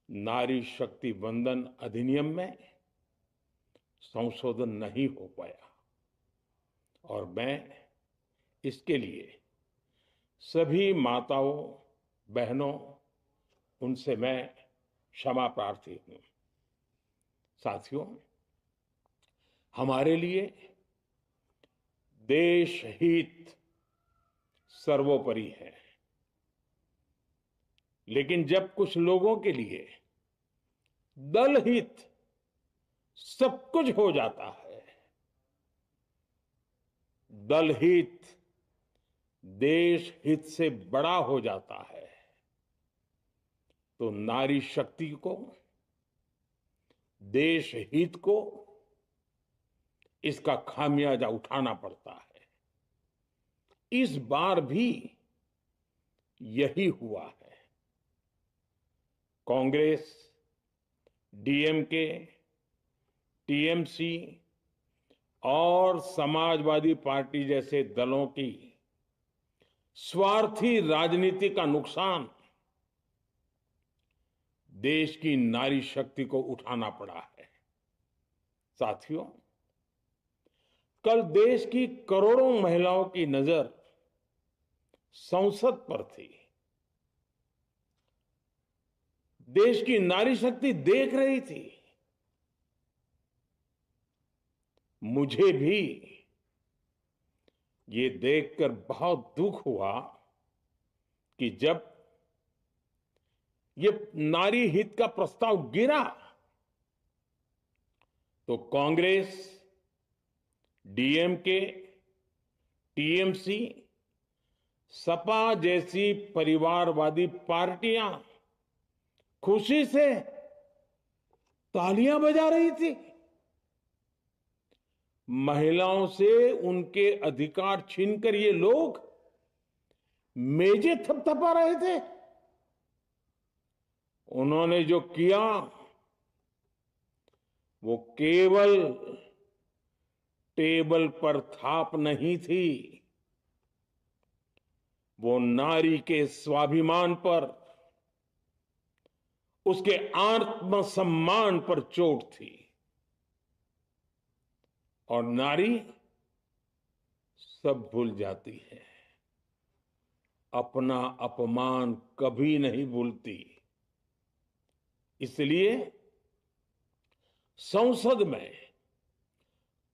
नारी शक्ति वंदन अधिनियम में संशोधन नहीं हो पाया और मैं इसके लिए सभी माताओं, बहनों, उनसे मैं क्षमा प्रार्थी हूं। साथियों, हमारे लिए देश हित सर्वोपरि है, लेकिन जब कुछ लोगों के लिए दल हित सब कुछ हो जाता है, दल हित देश हित से बड़ा हो जाता है, तो नारी शक्ति को, देश हित को इसका खामियाजा उठाना पड़ता है। इस बार भी यही हुआ है। कांग्रेस, डीएमके, टीएमसी और समाजवादी पार्टी जैसे दलों की स्वार्थी राजनीति का नुकसान देश की नारी शक्ति को उठाना पड़ा है। साथियों, कल देश की करोड़ों महिलाओं की नजर संसद पर थी। देश की नारी शक्ति देख रही थी। मुझे भी ये देखकर बहुत दुख हुआ कि जब ये नारी हित का प्रस्ताव गिरा तो कांग्रेस, डीएमके, टीएमसी, सपा जैसी परिवारवादी पार्टियां खुशी से तालियां बजा रही थी। महिलाओं से उनके अधिकार छीनकर ये लोग मेजें थपथपा रहे थे। उन्होंने जो किया वो केवल टेबल पर थाप नहीं थी, वो नारी के स्वाभिमान पर, उसके आत्मसम्मान पर चोट थी। और नारी सब भूल जाती है, अपना अपमान कभी नहीं भूलती। इसलिए संसद में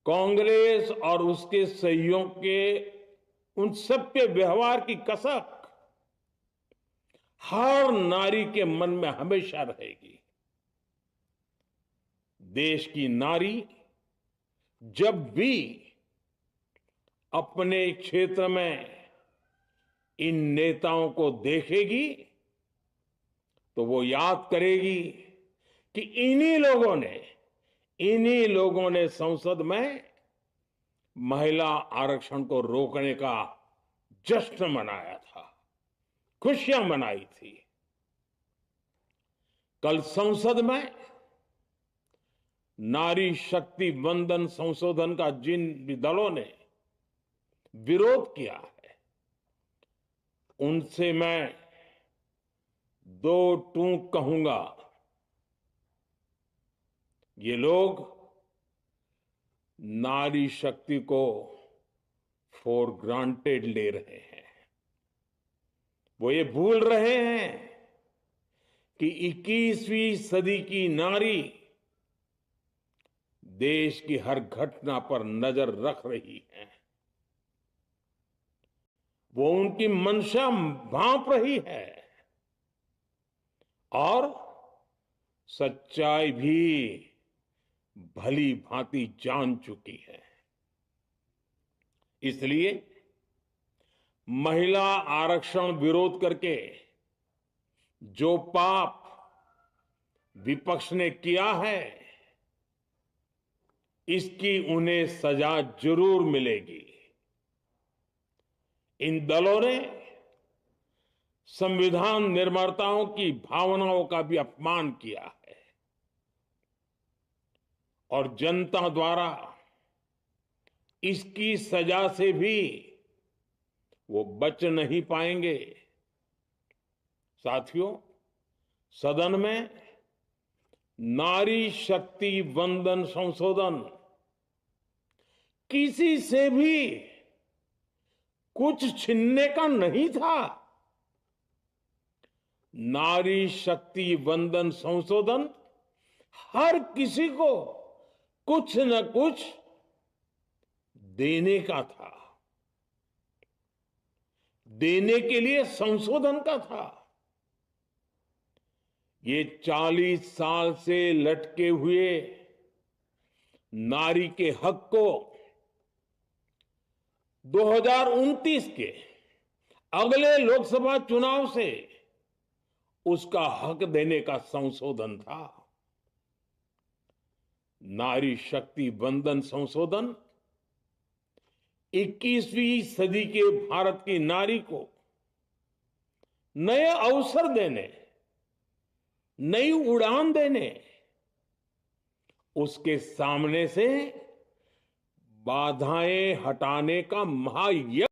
कांग्रेस और उसके सहयोगियों के उन सब के व्यवहार की कसक हर नारी के मन में हमेशा रहेगी। देश की नारी जब भी अपने क्षेत्र में इन नेताओं को देखेगी तो वो याद करेगी कि इन्हीं लोगों ने संसद में महिला आरक्षण को रोकने का जश्न मनाया था, खुशियां मनाई थी। कल संसद में नारी शक्ति वंदन संशोधन का जिन दलों ने विरोध किया है, उनसे मैं दो टूक कहूंगा। ये लोग नारी शक्ति को फॉर ग्रांटेड ले रहे हैं। वो ये भूल रहे हैं कि 21वीं सदी की नारी देश की हर घटना पर नजर रख रही है। वो उनकी मंशा भांप रही है और सच्चाई भी भली भांति जान चुकी है। इसलिए महिला आरक्षण विरोध करके जो पाप विपक्ष ने किया है, इसकी उन्हें सजा जरूर मिलेगी। इन दलों ने संविधान निर्माताओं की भावनाओं का भी अपमान किया है और जनता द्वारा इसकी सजा से भी वो बच नहीं पाएंगे। साथियों, सदन में नारी शक्ति वंदन संशोधन किसी से भी कुछ छीनने का नहीं था। नारी शक्ति वंदन संशोधन हर किसी को कुछ न कुछ देने का था, देने के लिए संशोधन का था। ये 40 साल से लटके हुए नारी के हक को 2029 के अगले लोकसभा चुनाव से उसका हक देने का संशोधन था। नारी शक्ति वंदन संशोधन 21वीं सदी के भारत की नारी को नए अवसर देने, नई उड़ान देने, उसके सामने से बाधाएं हटाने का महायज्ञ